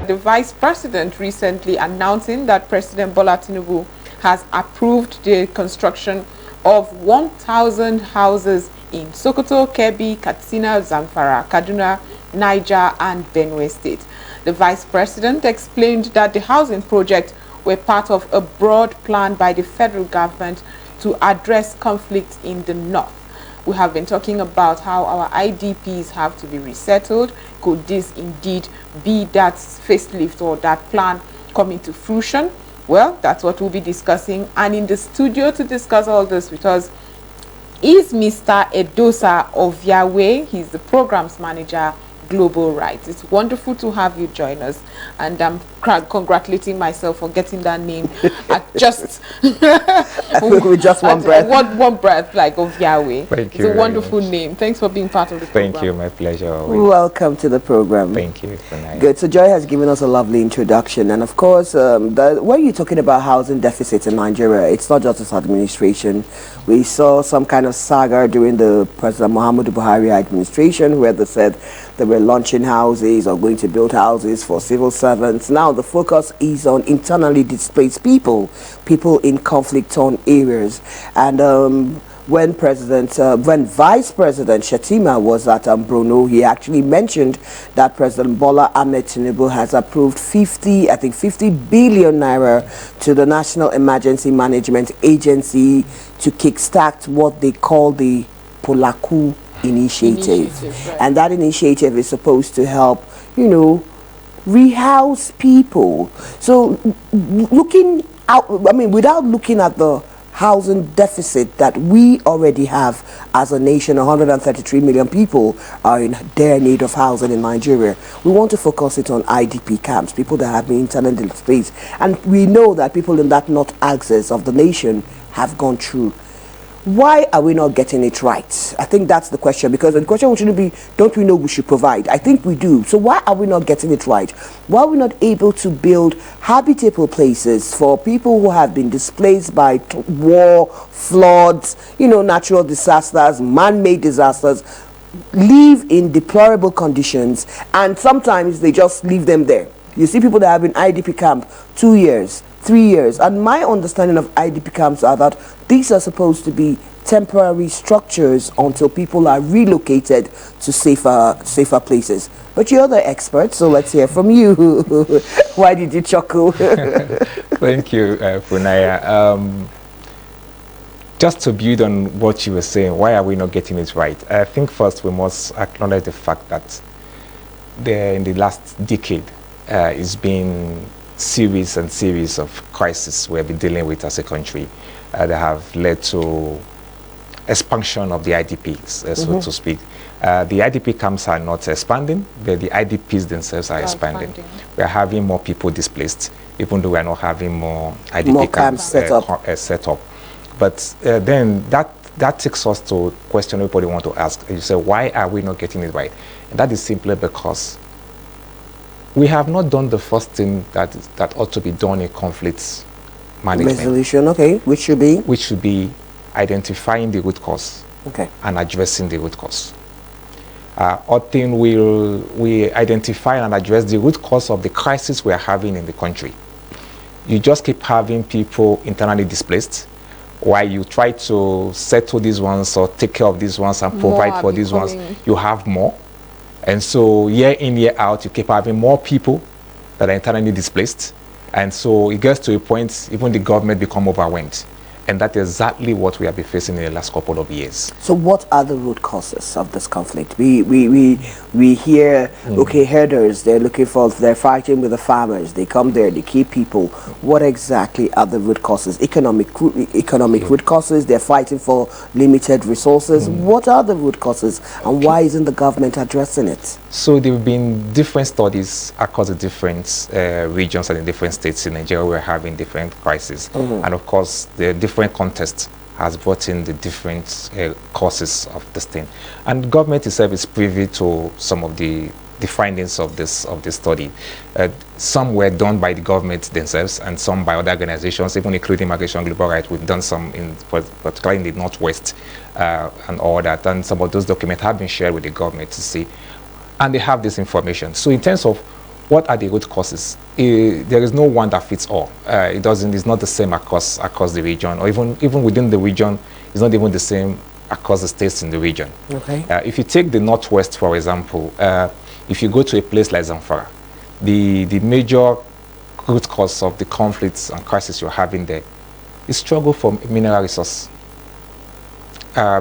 The Vice President recently announcing that President Bola Tinubu has approved the construction of 1,000 houses in Sokoto, Kebbi, Katsina, Zamfara, Kaduna, Niger and Benue States. The Vice President explained that the housing project were part of a broad plan by the federal government to address conflicts in the north. We have been talking about how our IDPs have to be resettled. Could this indeed be that facelift or that plan coming to fruition? Well, that's what we'll be discussing. And in the studio to discuss all this with us is Mr. Edosa Oviawe. He's the programs manager, Global Rights. It's wonderful to have you join us, and I'm congratulating myself for getting that name at just with just one breath. One breath, like Oviawe. Thank you. It's a wonderful name. Thanks for being part of the program. Thank you, my pleasure. Welcome to the program. Thank you. Good. So Joy has given us a lovely introduction, and of course, when you're talking about housing deficits in Nigeria, it's not just this administration. We saw some kind of saga during the President Muhammadu Buhari administration, where they said they were launching houses or going to build houses for civil servants. Now the focus is on internally displaced people, people in conflict-torn areas. And when Vice President Shettima was at Bruno, he actually mentioned that President Bola Ahmed Tinubu has approved 50 billion naira to the National Emergency Management Agency to kickstart what they call the Polaku initiative. Right. And that initiative is supposed to help, rehouse people. So looking out, without looking at the housing deficit that we already have as a nation, 133 million people are in dire need of housing in Nigeria. We want to focus it on IDP camps, people that have been internally displaced. And we know that people in that north axis of the nation have gone through. Why are we not getting it right? I think that's the question, because the question shouldn't be, don't we know we should provide? I think we do. So why are we not getting it right? Why are we not able to build habitable places for people who have been displaced by war, floods, natural disasters, man-made disasters, live in deplorable conditions, and sometimes they just leave them there. You see people that have been IDP camp 2 years, 3 years, and my understanding of IDP camps are that these are supposed to be temporary structures until people are relocated to safer places. But you're the expert, so let's hear from you. Why did you chuckle? Thank you, Funaya. Just to build on what you were saying, why are we not getting it right? I think first we must acknowledge the fact that in the last decade, it's been series and series of crises we have been dealing with as a country that have led to expansion of the IDPs, so to speak. The IDP camps are not expanding, but the IDPs themselves are expanding. We are having more people displaced, even though we are not having more IDP camps set up. But then that takes us to a question everybody wants to ask. You say, why are we not getting it right? And that is simply because we have not done the first thing that ought to be done in conflicts management. Resolution, okay. Which should be? Which should be identifying the root cause, okay, and addressing the root cause. Often we identify and address the root cause of the crisis we are having in the country. You just keep having people internally displaced, while you try to settle these ones or take care of these ones and provide for these ones, you have more. And so year in, year out, you keep having more people that are internally displaced. And so it gets to a point, even the government become overwhelmed. And that's exactly what we have been facing in the last couple of years. So what are the root causes of this conflict? We hear, okay, herders, they're fighting with the farmers. They come there, they keep people. What exactly are the root causes? Economic root causes, they're fighting for limited resources. What are the root causes, and why isn't the government addressing it? So there have been different studies across the different regions and the different states in Nigeria. We're having different crises. And of course, the different context has brought in the different causes of this thing. And the government itself is privy to some of the findings of this study. Some were done by the government themselves and some by other organizations, even including Migration Global Rights. We've done some, particularly in the Northwest and all that. And some of those documents have been shared with the government to see. And they have this information. So in terms of what are the root causes? There is no one that fits all. It's not the same across the region, or even within the region, it's not even the same across the states in the region. Okay. If you take the Northwest, for example, if you go to a place like Zamfara, the major root cause of the conflicts and crisis you're having there is struggle for mineral resource.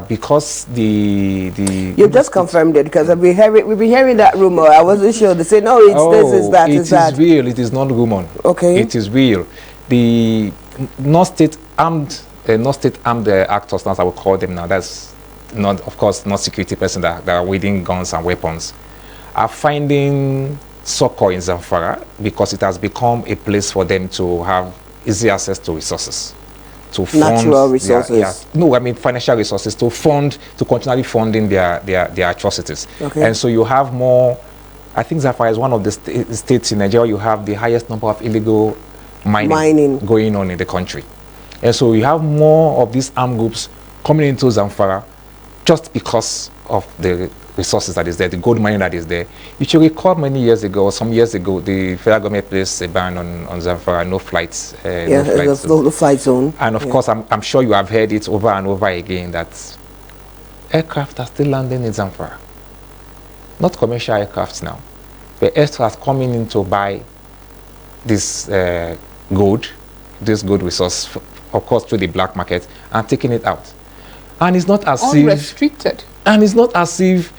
Because you've just confirmed it, because we've been hearing that rumor. I wasn't sure. They say no, it's this, is that, it's that. It is real. It is not rumor. Okay. It is real. The non-state armed actors, as I would call them now, that's not, of course, not security persons that are wielding guns and weapons, are finding succor in Zamfara because it has become a place for them to have easy access to resources. To fund natural resources. No, I mean financial resources to continually funding their atrocities. Okay. And so you have more. I think Zamfara is one of the states in Nigeria you have the highest number of illegal mining going on in the country. And so you have more of these armed groups coming into Zamfara just because of the resources that is there, the gold mining that is there. If you recall some years ago, the federal government placed a ban on Zamfara, no flights. No flight zone. And of course, I'm sure you have heard it over and over again that aircraft are still landing in Zamfara. Not commercial aircrafts now. The aircraft coming in to buy this gold resource, of course, through the black market, and taking it out. And it's not as unrestricted. And it's not as if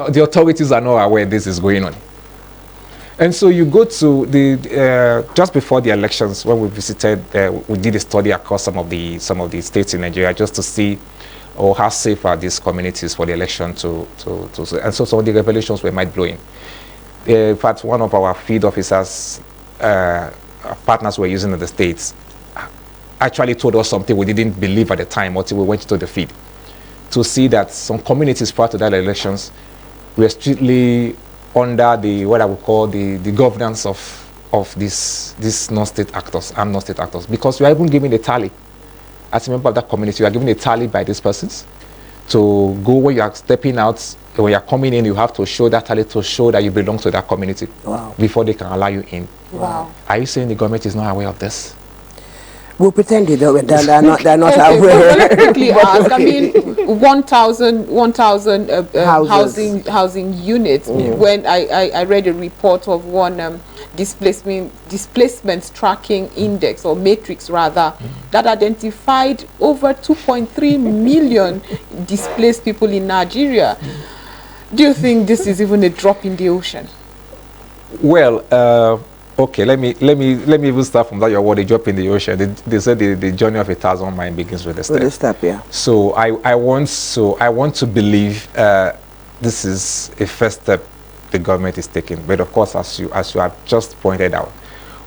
the authorities are not aware this is going on. And so you go to the just before the elections, when we visited, we did a study across some of the states in Nigeria just to see how safe are these communities for the election and so some of the revelations were mind-blowing. In fact, one of our field officers, partners we're using in the states, actually told us something we didn't believe at the time until we went to the field, to see that some communities prior to that elections were strictly under what I would call the governance of these non-state actors, armed non-state actors, because you are even given a tally. As a member of that community, you are given a tally by these persons to go when you are stepping out. When you are coming in, you have to show that tally to show that you belong to that community. Wow. Before they can allow you in. Wow. Are you saying the government is not aware of this? We'll pretend they're not aware. Let me quickly ask. I mean, 1,000 housing units. When I read a report of one displacement tracking index, or matrix rather, that identified over 2.3 million displaced people in Nigeria. Do you think this is even a drop in the ocean? Well, okay, let me even start from that. Your word, a drop in the ocean. They said the journey of 1,000 miles begins with a step. With a step, yeah. So I want to believe this is a first step the government is taking. But of course, as you have just pointed out,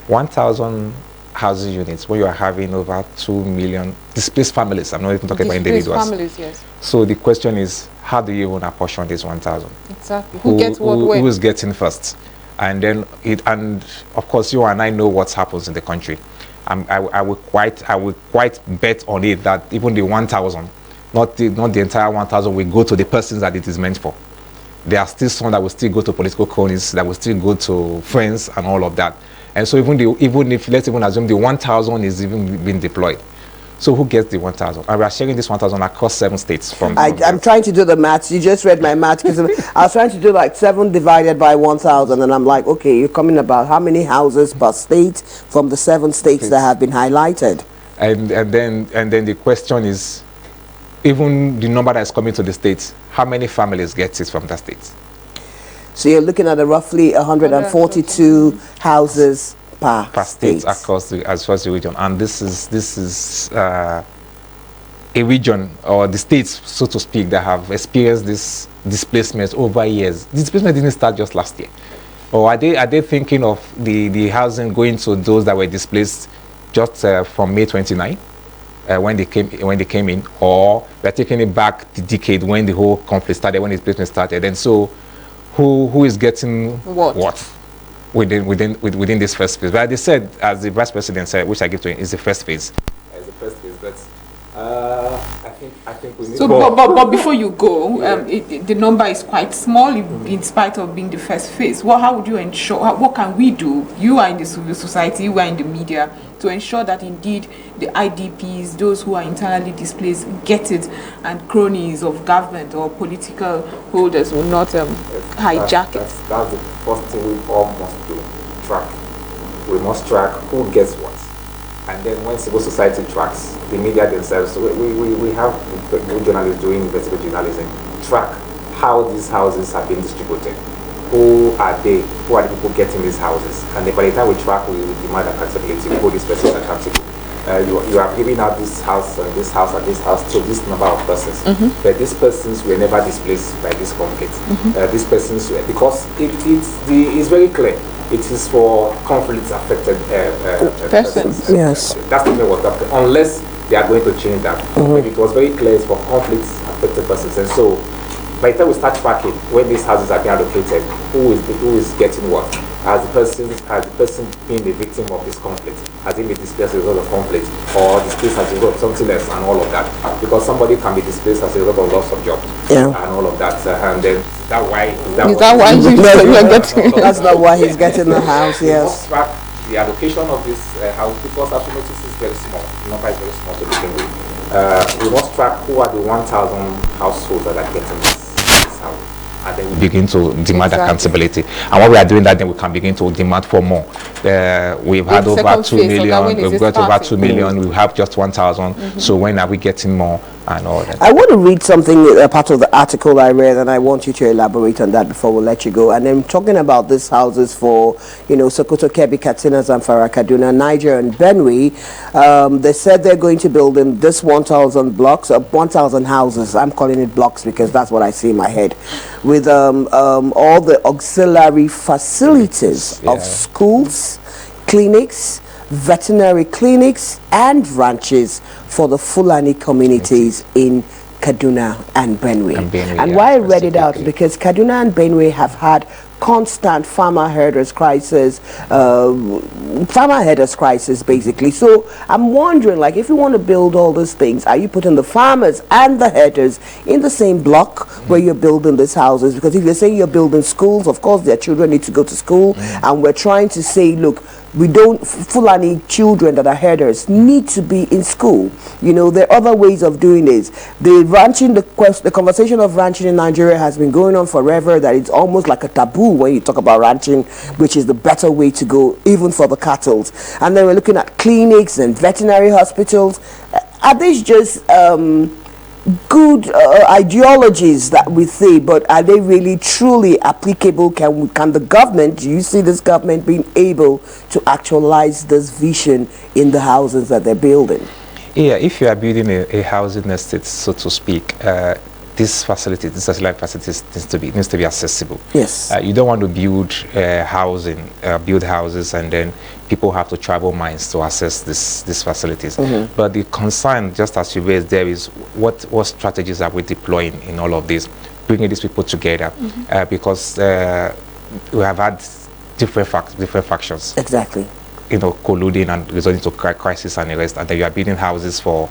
1,000 housing units when you are having over 2 million displaced families. I'm not even talking about individuals. Families, yes. So the question is, how do you even apportion this 1,000? Exactly. Who gets what when? Who is getting first? And then and of course you and I know what happens in the country. I would quite bet on it that even the 1,000, not the entire 1,000, will go to the persons that it is meant for. There are still some that will still go to political cronies, that will still go to friends and all of that. And so even if let's even assume the 1,000 is even being deployed, so who gets the 1,000? And we are sharing this 1,000 across 7 states. I'm trying to do the maths. You just read my maths, because I was trying to do like 7 divided by 1,000, and I'm like, okay, you're coming about how many houses per state from the 7 states that have been highlighted. And then the question is, even the number that is coming to the states, how many families get it from that state? So you're looking at a roughly 142 houses per state across the region, and this is a region, or the states, so to speak, that have experienced this displacement over years. The displacement didn't start just last year. Or are they thinking of the housing going to those that were displaced just from May 29, when they came in, or they're taking it back the decade when the whole conflict started, when the displacement started? And so, who is getting what? Within this first phase? But they said, as the vice president said, which I give to him, is the first phase. As the first phase, but I think we need So, but before you go, the number is quite small in spite of being the first phase. How would you ensure, what can we do, you are in the civil society, you are in the media, to ensure that indeed the IDPs, those who are internally displaced, get it, and cronies of government or political holders will not hijack it? That's the first thing we all must do, track. We must track who gets what. And then when civil society tracks, the media themselves, so we have journalists doing investigative journalism, track how these houses have been distributed. Who are they? Who are the people getting these houses? And then by the time we track, we demand accountability. We hold this person accountable. You are giving out this house, this house, and this house to this number of persons. But these persons were never displaced by this conflict. These persons were, because it's very clear. It is for conflict affected persons. Yes. That's the main word. Unless they are going to change that. But it was very clear it's for conflict affected persons. And so by the time we start tracking when these houses are being allocated, who is getting what? Has the person being the victim of this conflict? Has he been displaced as a result of conflict, or displaced as a result of something else, and all of that? Because somebody can be displaced as a result of loss of job, and all of that. And then is that why you're getting? That's not why he's getting the house. Yes. Track the allocation of this house, because as you notice, is very small. The number is very small to begin with. We must track who are the 1,000 households that are getting this house. And then we begin to demand accountability. And when we are doing that, then we can begin to demand for more. We've had over 2 million, we've got over 2 million, we have just 1,000. So when are we getting more and all that? I want to read something, part of the article I read, and I want you to elaborate on that before we let you go. And I'm talking about these houses for, Sokoto, Kebbi, Katsina, Zamfara, Kaduna, Niger and Benue. They said they're going to build in this 1,000 blocks, 1,000 houses. I'm calling it blocks because that's what I see in my head. With all the auxiliary facilities of schools, clinics, veterinary clinics and ranches for the Fulani communities in Kaduna and Benue. And why I read it out, because Kaduna and Benue have had constant farmer herders crisis basically. So I'm wondering, like, if you want to build all these things, are you putting the farmers and the herders in the same block where you're building these houses? Because if you're saying you're building schools, of course their children need to go to school, and we're trying to say, look, Fulani children that are herders need to be in school. There are other ways of doing this. The conversation of ranching in Nigeria has been going on forever, that it's almost like a taboo when you talk about ranching, which is the better way to go, even for the cattle. And then we're looking at clinics and veterinary hospitals. Are these just good ideologies that we see, but are they really truly applicable? Can the government, do you see this government being able to actualize this vision in the houses that they're building? Yeah, if you are building a housing estate, so to speak, this satellite facilities needs to be accessible. Yes. You don't want to build build houses and then people have to travel miles to access these facilities. But the concern, just as you raised there, is what strategies are we deploying in all of this, bringing these people together, because we have had different factions. Exactly. Colluding and resulting to crisis and arrest, and then you are building houses for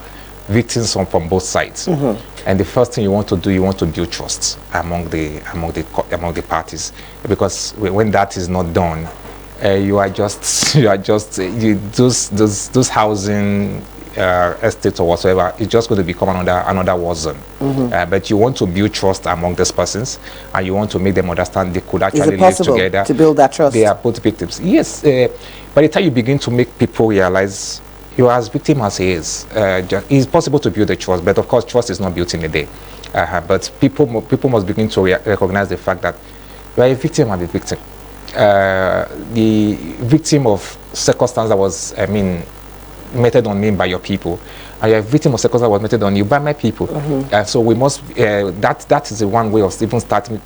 victims from both sides. And the first thing you want to do, you want to build trust among the parties, because when that is not done, those housing estates or whatsoever, it's just going to become another war zone. But you want to build trust among these persons, and you want to make them understand they could actually live together. To build that trust? They are both victims. Yes. By the time you begin to make people realize you're as victim as he is, it's possible to build a trust, but of course trust is not built in a day. But people must begin to recognize the fact that you are a victim and a victim. The victim of circumstance that was, meted on me by your people, and you're a victim of circumstance that was meted on you by my people. So we must, that is the one way of even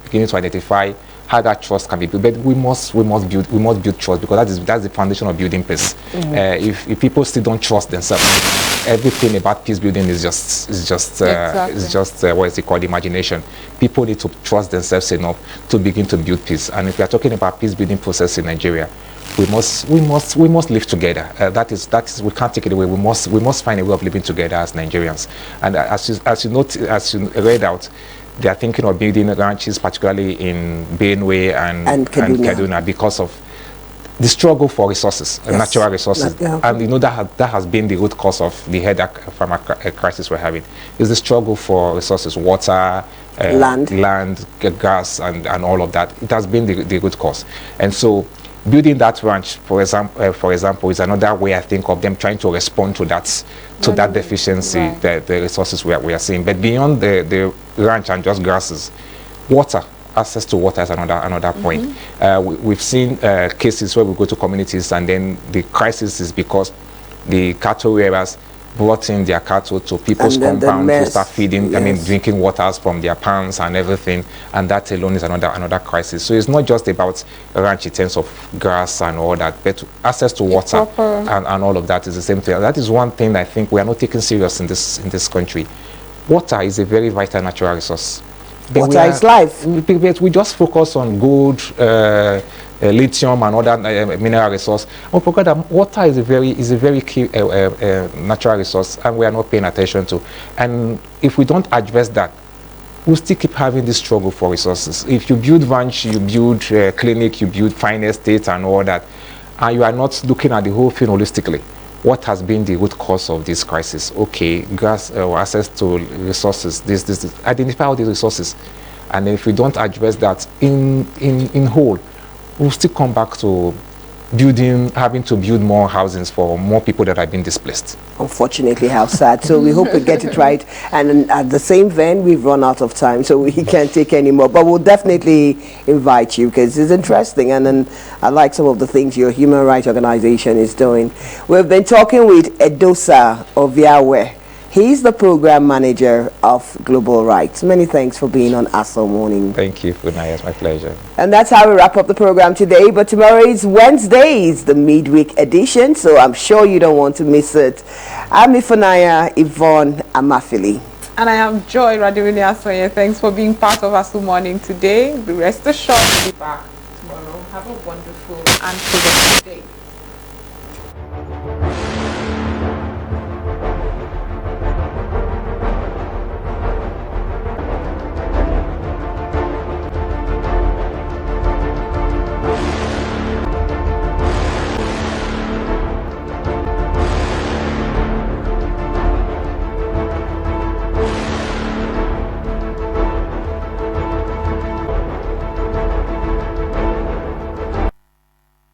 beginning to identify how that trust can be built. But we must build trust, because that's the foundation of building peace. If people still don't trust themselves, everything about peace building is just what is it called, imagination. People need to trust themselves enough to begin to build peace. And if we are talking about peace building process in Nigeria, we must live together. That is we can't take it away. We must find a way of living together as Nigerians. And as you read out, they are thinking of building ranches, particularly in Benue and Kaduna, because of the struggle for resources, natural resources. And you know that has been the root cause of the headache farmer crisis we're having. Is the struggle for resources, water, land, gas, and all of that. It has been the root cause. And so building that ranch, for example, is another way I think of them trying to respond to that deficiency, the resources we are seeing. But beyond the ranch and just grasses, water. Access to water is another point. We've seen cases where we go to communities and then the crisis is because the cattle rearers brought in their cattle to people's compound to start feeding, drinking waters from their pans and everything, and that alone is another crisis. So it's not just about ranch in terms of grass and all that, but access to water and all of that is the same thing. That is one thing I think we are not taking serious in this country. Water is a very vital natural resource. Water is life. We just focus on gold, lithium, and other mineral resource. We forget that water is a very key natural resource, and we are not paying attention to. And if we don't address that, we'll still keep having this struggle for resources. If you build ranch, you build clinic, you build fine estate, and all that, and you are not looking at the whole thing holistically. What has been the root cause of this crisis? Okay, gas or access to resources. This. Identify all these resources, and if we don't address that in whole, we'll still come back to having to build more housings for more people that have been displaced. Unfortunately, how sad. So we hope we get it right. And at the same vein, we've run out of time, so we can't take any more. But we'll definitely invite you because it's interesting. And then I like some of the things your human rights organization is doing. We've been talking with Edosa Oviawe. He's the program manager of Global Rights. Many thanks for being on ASO Morning. Thank you, Funaya. It's my pleasure. And that's how we wrap up the program today. But tomorrow is Wednesday, the midweek edition, so I'm sure you don't want to miss it. I'm Funaya Yvonne Amafili. And I am Joy Radiwini Asoye. Thanks for being part of ASO Morning today. Rest assured we'll be back tomorrow. Have a wonderful and productive day.